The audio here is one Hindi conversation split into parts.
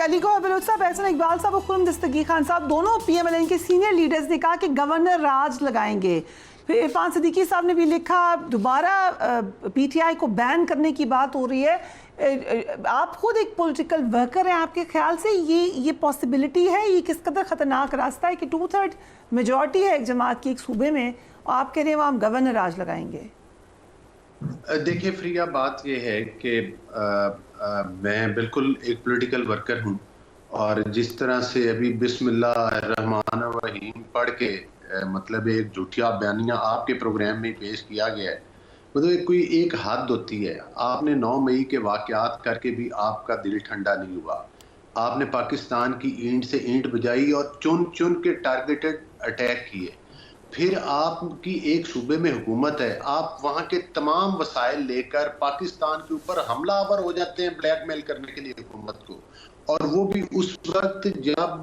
अली गौहर बलोच साहब, एहसन इकबाल साहब और खुर्रम दस्तगीर खान साहब, दोनों PMLN के सीनियर लीडर्स ने कहा कि गवर्नर राज लगाएंगे। फिर इरफान सिद्दीकी साहब ने भी लिखा दोबारा PTI को बैन करने की बात हो रही है। आप खुद एक पॉलिटिकल वर्कर हैं, आपके ख्याल से ये पॉसिबिलिटी है, ये किस कदर ख़तरनाक रास्ता है कि 2/3 मेजॉरिटी है एक जमात की एक सूबे में और आप कह रहे हैं वहाँ हम गवर्नर राज लगाएंगे? देखिए फ्रिया, बात यह है कि मैं बिल्कुल एक पॉलिटिकल वर्कर हूं और जिस तरह से अभी बिस्मिल्लाहिर्रहमानिर्रहीम पढ़ के मतलब एक झूठिया बयानिया आपके प्रोग्राम में पेश किया गया है, मतलब कोई एक हद होती है। आपने 9 मई के वाक़यात करके भी आपका दिल ठंडा नहीं हुआ। आपने पाकिस्तान की ईंट से ईंट बजाई और चुन चुन के टारगेटेड अटैक किए। फिर आपकी एक सूबे में हुकूमत है, आप वहाँ के तमाम वसाइल लेकर पाकिस्तान के ऊपर हमलावर हो जाते हैं ब्लैकमेल करने के लिए हुकूमत को, और वो भी उस वक्त जब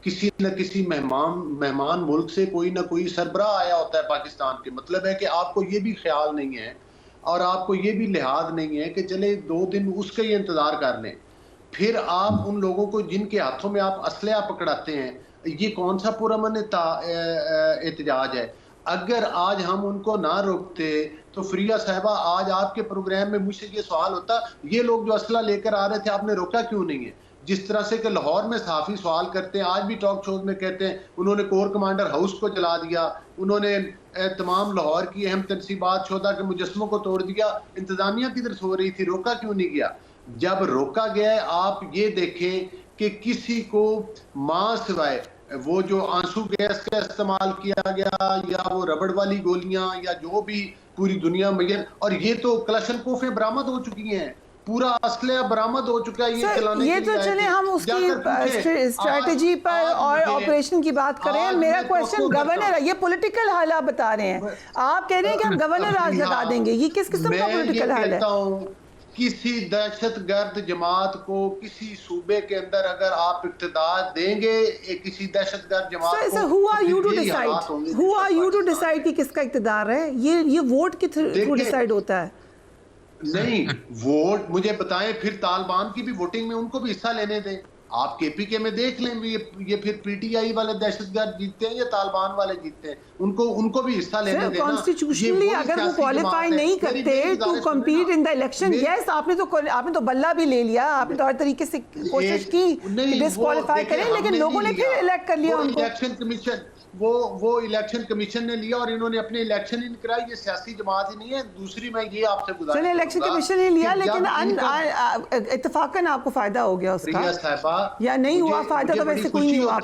किसी न किसी मेहमान मुल्क से कोई ना कोई सरबराह आया होता है पाकिस्तान के। मतलब है कि आपको ये भी ख्याल नहीं है और आपको ये भी लिहाज नहीं है कि चले 2 दिन उसका ही इंतज़ार कर लें। फिर आप उन लोगों को जिनके हाथों में आप असलहा पकड़ाते हैं, ये कौन सा पुरअमन एहतजाज है? अगर आज हम उनको ना रोकते तो फ्रिया साहिबा, आज आपके प्रोग्राम में मुझसे ये सवाल होता, ये लोग जो असला लेकर आ रहे थे आपने रोका क्यों नहीं है? जिस तरह से कि लाहौर में सहाफ़ी सवाल करते हैं, आज भी टॉक शोज में कहते हैं उन्होंने कोर कमांडर हाउस को जला दिया, उन्होंने तमाम लाहौर की अहम तनसीबात शोधा के मुजस्मों को तोड़ दिया। इंतजामिया किधर सो रही थी? रोका क्यों नहीं गया? जब रोका गया, आप ये देखें कि किसी को मां सिवाय वो जो आंसू गैस का इस्तेमाल किया गया या वो रबड़ वाली गोलियां या जो भी पूरी दुनिया में, और ये तो क्लशनकोफें बरामद हो चुकी हैं, पूरा असलहा बरामद हो चुका है। ये तो चले हम उसकी स्ट्रेटजी पर और ऑपरेशन की बात करें। मेरा क्वेश्चन गवर्नर, ये पॉलिटिकल हाल आप बता रहे हैं, आप कह रहे हैं कि हम गवर्नर राज लगा देंगे, ये किस किस्म का पॉलिटिकल हाल है? किसी दहशतगर्द जमात को किसी सूबे के अंदर अगर आप इक़्तिदार देंगे, किसी दहशतगर्द जमात को, who are you to decide कि किसका इक़्तिदार है? ये वोट के थ्रू डिसाइड होता है? नहीं, वोट मुझे बताएं, फिर तालिबान की भी वोटिंग में उनको भी हिस्सा लेने दें। आप KPK में देख लें, ये फिर PTI वाले दहशतगर्द जीतते हैं या तालिबान वाले जीतते हैं, उनको भी हिस्सा लेने देना। कॉन्स्टिट्यूशनली अगर वो क्वालिफाई नहीं करते to compete in the election, yes आपने तो बल्ला भी ले लिया, आपने तो हर तरीके से कोशिश की डिस्क्वालीफाई करें, लेकिन लोगों ने फिर इलेक्ट कर लिया उनको। इलेक्शन कमीशन वो इलेक्शन कमीशन ने लिया और इन्होंने अपने इलेक्शन ही कराई। ये सियासी जमात ही नहीं है। दूसरी मैं ये आपसे गुजारिश करूंगा, इलेक्शन कमीशन ने लिया लेकिन इत्तेफाकन आपको फायदा हो गया उसका या नहीं हुआ फायदा? तो वैसे कोई नहीं हुआ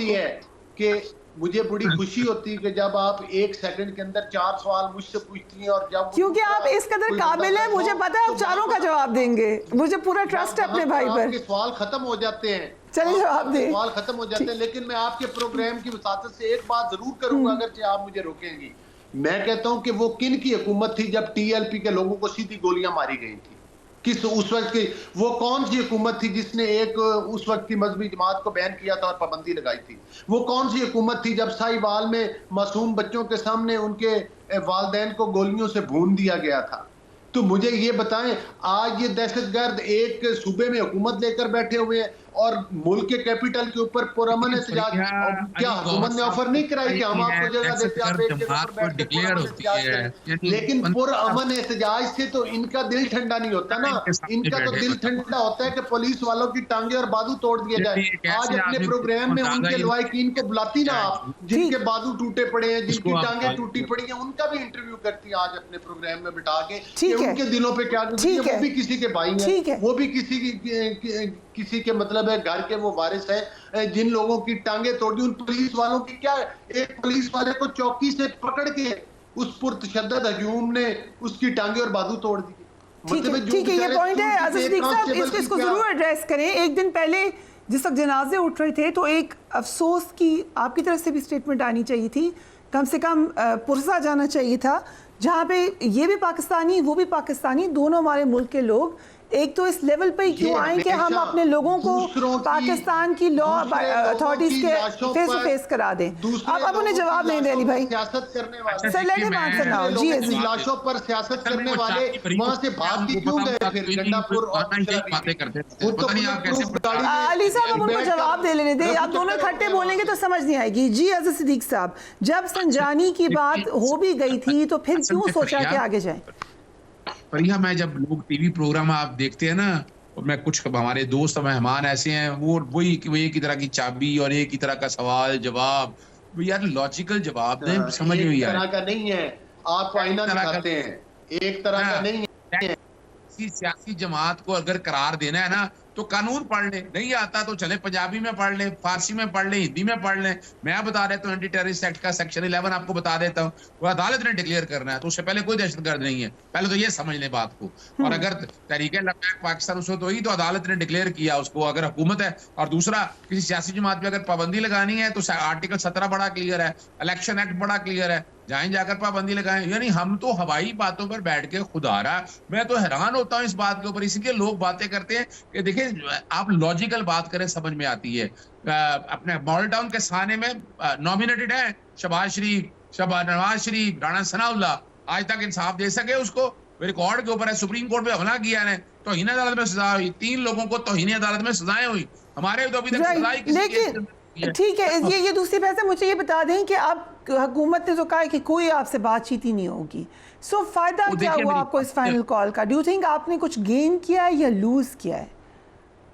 कि मुझे बड़ी खुशी होती है कि जब आप 1 सेकंड के अंदर 4 सवाल मुझसे पूछती हैं, और जब क्योंकि आप इस कदर काबिल हैं, मुझे पता है आप चारों का जवाब देंगे, मुझे पूरा ट्रस्ट है अपने भाई पर। सवाल खत्म हो जाते हैं, चलिए जवाब दें, सवाल खत्म हो जाते हैं। लेकिन मैं आपके प्रोग्राम की वसातत से एक बात जरूर करूंगा, अगर आप मुझे रोकेंगी। मैं कहता हूं कि वो किन की हुकूमत थी जब TLP के लोगों को सीधी गोलियां मारी गई थी? किस उस वक्त की वो कौन सी हुकूमत थी जिसने एक उस वक्त की मजहबी जमात को बैन किया था और पाबंदी लगाई थी? वो कौन सी हुकूमत थी जब साहिवाल में मासूम बच्चों के सामने उनके वालिदैन को गोलियों से भून दिया गया था? तो मुझे ये बताएं, आज ये दहशतगर्द एक सूबे में हुकूमत लेकर बैठे हुए हैं और मुल्क के कैपिटल के ऊपर पुरअमन एहतजाज, क्या हुकूमत ने ऑफर नहीं कराई कि हम आपको जगह देते, आप एक जगह पर बैठ के एहतजाज करें? लेकिन पुरअमन एहतजाज से तो इनका दिल ठंडा नहीं होता ना। इनका तो दिल ठंडा होता है कि पुलिस वालों की टांगे और बाजू तोड़ दिए जाए। आज अपने प्रोग्राम में उनके लवाकिन को बुलाती ना आप, जिनके बाजू टूटे पड़े हैं, जिनकी टांगे टूटी पड़ी हैं, उनका भी इंटरव्यू करती है आज अपने प्रोग्राम में बिठा के, उनके दिलों पे क्या गुजरी है। वो भी किसी के भाई हैं, वो भी किसी के मतलब है घर के वो वारिस है। जिन लोगों की टांगे तोड़ दी, उन पुलिस वालों की क्या, एक पुलिस वाले को चौकी से पकड़ के उस पुरतशद्दद हजूम ने उसकी टांगे और बाजू तोड़ दी। ठीक है, ये पॉइंट है अज़ीज़ साहब, इसको जरूर एड्रेस करें। एक दिन पहले जिस वक्त जनाजे उठ रहे थे तो एक अफसोस की आपकी तरफ से भी स्टेटमेंट आनी चाहिए थी, कम से कम पुरसा जाना चाहिए था, जहाँ पे ये भी पाकिस्तानी वो भी पाकिस्तानी, दोनों हमारे मुल्क के लोग एक तो इस लेवल पे क्यों आए कि हम अपने लोगों को पाकिस्तान की लॉ अथॉरिटीज के फेस टू फेस करा दें। अब उन्हें जवाब नहीं दे अली भाई। सियासत करने वाले sir let him answer now. जी की लाशों पर सियासत करने वाले वहां से भाग के क्यों गए फिर गंडापुर और बातें करते अली साहब अब उनको जवाब दे लेने दे। आप दोनों इकट्ठे बोलेंगे तो समझ नहीं आएगी। जी अज़र सिद्दीक साहब, जब संजानी की बात हो भी गई थी तो फिर क्यों सोचा कि आगे जाएं? परिया, मैं जब लोग टीवी प्रोग्राम आप देखते हैं ना, मैं कुछ हमारे दोस्त मेहमान ऐसे हैं, वो एक ही तरह की चाबी और एक ही तरह का सवाल जवाब, यार लॉजिकल जवाब दें, समझ में नहीं आ रहा। एक तरह का नहीं है, आप आईना दिखाते हैं, एक तरह का नहीं है। सियासी जमात को अगर करार देना है ना तो कानून पढ़ ले, नहीं आता तो चले पंजाबी में पढ़ ले, फारसी में पढ़ ले, हिंदी में पढ़ ले। मैं बता देता हूँ एंटी टेररिस्ट एक्ट का सेक्शन 11 आपको बता देता हूँ, वो अदालत ने डिक्लेयर करना है, तो उससे पहले कोई दहशतगर्द नहीं है। पहले तो ये समझ ले बात को। और अगर तहरीके लब्बैक पाकिस्तान उसको तो ही तो अदालत ने डिक्लेयर किया उसको, अगर हुकूमत है। और दूसरा, किसी सियासी जमात पे अगर पाबंदी लगानी है तो आर्टिकल 17 बड़ा क्लियर है, इलेक्शन एक्ट बड़ा क्लियर है, जाएं जाकर पाबंदी लगाएं। यानी हम तो हवाई बातों पर बैठ के खुदारा, मैं तो हैरान होता हूं इस बात के ऊपर। इसलिए लोग बातें करते हैं कि देखिए आप लॉजिकल बात करें, समझ में आती है। अपने मॉडल टाउन के थाने में नॉमिनेटेड है शहबाज शरीफ, नवाज शरीफ, राणा सनाउल्लाह, आज तक इंसाफ दे सके उसको? रिकॉर्ड के ऊपर है, सुप्रीम कोर्ट पे हमला किया है, तौहीन अदालत में सजा हुई, 3 लोगों को तौहीन अदालत में सजाएं हुई, हमारे तो अभी तक सजा ही किसी केस। ठीक है, ये दूसरी बात है। मुझे ये बता दें कि अब हुकूमत ने तो कहा कि कोई आपसे बातचीत ही नहीं होगी, सो फायदा क्या हुआ आपको इस फाइनल कॉल का? डू यू थिंक आपने कुछ गेन किया है या लूज किया है?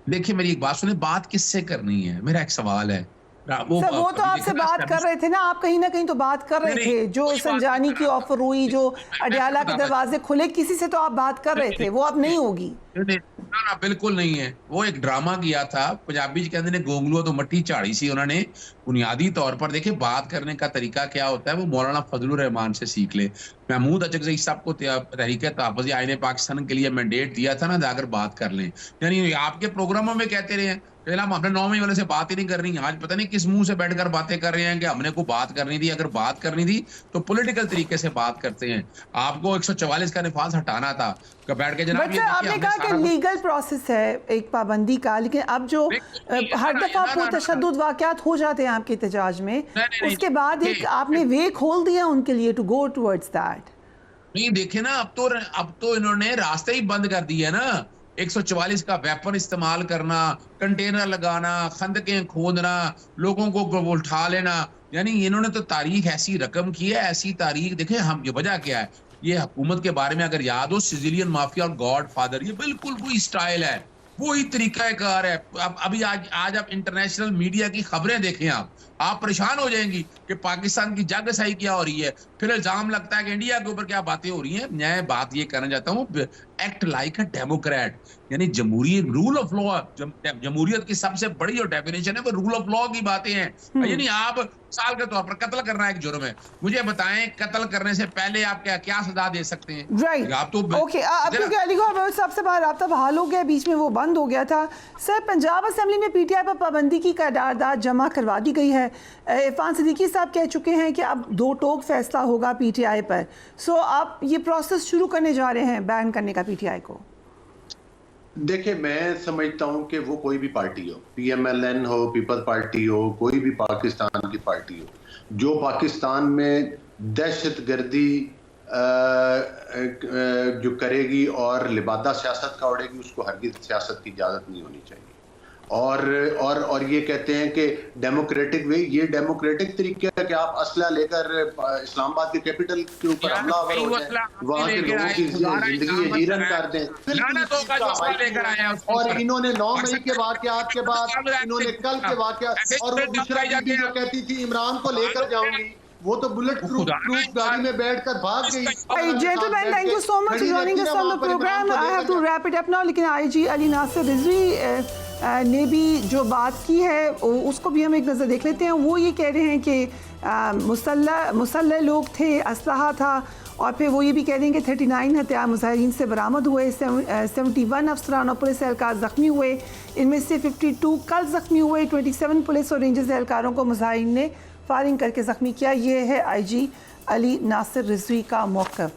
देखिए मेरी एक बात सुने, बात किससे करनी है, मेरा एक सवाल है। वो तो आपसे बात कर रहे थे ना, आप कहीं ना कहीं तो बात कर रहे थे। जो संजानी की ऑफर हुई, जो अडियाला के दरवाजे खुले, किसी से तो आप बात कर रहे थे, वो अब नहीं होगी। ना बिल्कुल नहीं है। वो एक ड्रामा किया था, पंजाबी कहते ने गोंगलुआ तो मट्टी झाड़ी सी। उन्होंने बुनियादी तौर पर देखिए बात करने का तरीका क्या होता है, वो मौलाना फजलुर रहमान से सीख ले। महमूद अचकज़ई साहब को तहरीक तहफ़्फ़ुज़ आईन पाकिस्तान के लिए मैंडेट दिया था ना, जाकर बात कर लें। यानी आपके प्रोग्रामों में कहते रहे हमने 9 मई वाले से बात ही नहीं करनी। आज पता नहीं किस मुंह से बैठकर बातें कर रहे हैं कि हमने को बात करनी थी। अगर बात करनी थी तो पॉलिटिकल तरीके से बात करते हैं। आपको 144 का निफाज हटाना था, बैठ के जनाब। आपने कहा कि लीगल प्रोसेस है एक पाबंदी का, लेकिन अब जो हर दफा पुरतशद्दुद वाक़यात हो जाते हैं आपके एहतजाज में, उसके बाद एक आपने वे खोल दिया उनके लिए टू गो टुवर्ड्स दैट। नहीं देखे ना, अब तो इन्होंने रास्ते ही बंद कर दिए ना। 144 का वेपन इस्तेमाल करना, कंटेनर लगाना, खंदकें खोदना, लोगों को उठा लेना, यानी इन्होंने तो तारीख ऐसी रकम की है, ऐसी तारीख। देखें हम ये वजह क्या है, ये हुकूमत के बारे में अगर याद हो, सिजिलियन माफिया और गॉड फादर, ये बिल्कुल वही स्टाइल है, वही तरीकाकार है। अब अभी आज आप इंटरनेशनल मीडिया की खबरें देखें, आप परेशान हो जाएंगी कि पाकिस्तान की जागसाई क्या हो रही है। फिर इल्जाम लगता है कि इंडिया के ऊपर क्या बातें हो रही हैं। मैं बात ये करना चाहता हूँ, एक्ट लाइक अ डेमोक्रेट, यानी जमहूरियत, रूल ऑफ लॉ। जमहूरियत की सबसे बड़ी जो डेफिनेशन है वो रूल ऑफ लॉ की बातें हैं। यानी आप साल के तौर पर कत्ल करना एक जुर्म है, मुझे बताएं कत्ल करने से पहले आप क्या सजा दे सकते हैं? राइट, आप तो ओके। अब क्योंकि अलीगढ़ सबसे बाहर राब्ता बहाल हो गया, बीच में वो बंद हो गया था। सर, पंजाब असेंबली में पीटीआई पर पाबंदी की करारदाद जमा करवा दी गई है। इरफान सिद्दीकी साहब कह चुके हैं कि अब 2 टोक फैसला होगा पीटीआई पर। सो आप ये प्रोसेस शुरू करने जा रहे हैं बैन करने का पीटीआई को? देखिए, मैं समझता हूं कि वो कोई भी पार्टी हो, पीएमएलएन हो, पीपल्स पार्टी हो, कोई भी पाकिस्तान की पार्टी हो, जो पाकिस्तान में दहशतगर्दी जो करेगी और लिबादा सियासत का उड़ेगी, उसको हरगिज़ सियासत की इजाज़त नहीं होनी चाहिए। और ये कहते हैं कि डेमोक्रेटिक वे, ये डेमोक्रेटिक तरीके है कि आप असला लेकर इस्लामाबाद के कैपिटल के ऊपर हमलावर हो जाए, वहाँ के लोगों की जिंदगी जीरन कर दें। और इन्होंने 9 मई के वाक़यात के बाद, इन्होंने कल के वाक़यात, और वो बुशरा बीबी जो कहती थी इमरान को लेकर जाऊंगी, वो तो बुलेट प्रूफ गाड़ी में बैठकर भाग गई। Gentlemen, thank you so much for joining us on the program. I have to wrap it up now. लेकिन आईजी अली नासिर रिजवी ने भी जो बात की है उसको भी हम एक नज़र देख लेते हैं। वो ये कह रहे हैं कि मुसल्लह लोग थे, असलहा था, और फिर वो ये भी कह रहे हैं कि 39 हथियार मुजाहिरीन से बरामद हुए, 71 अफसरान और पुलिस एहलकार ज़ख्मी हुए, इनमें से 52 कल ज़ख्मी हुए, 27 पुलिस और रेंजर्स एहलकारों को मुजाहिरीन ने फायरिंग करके ज़ख्मी किया। ये है आईजी अली नासिर रिजवी का मौक़िफ़।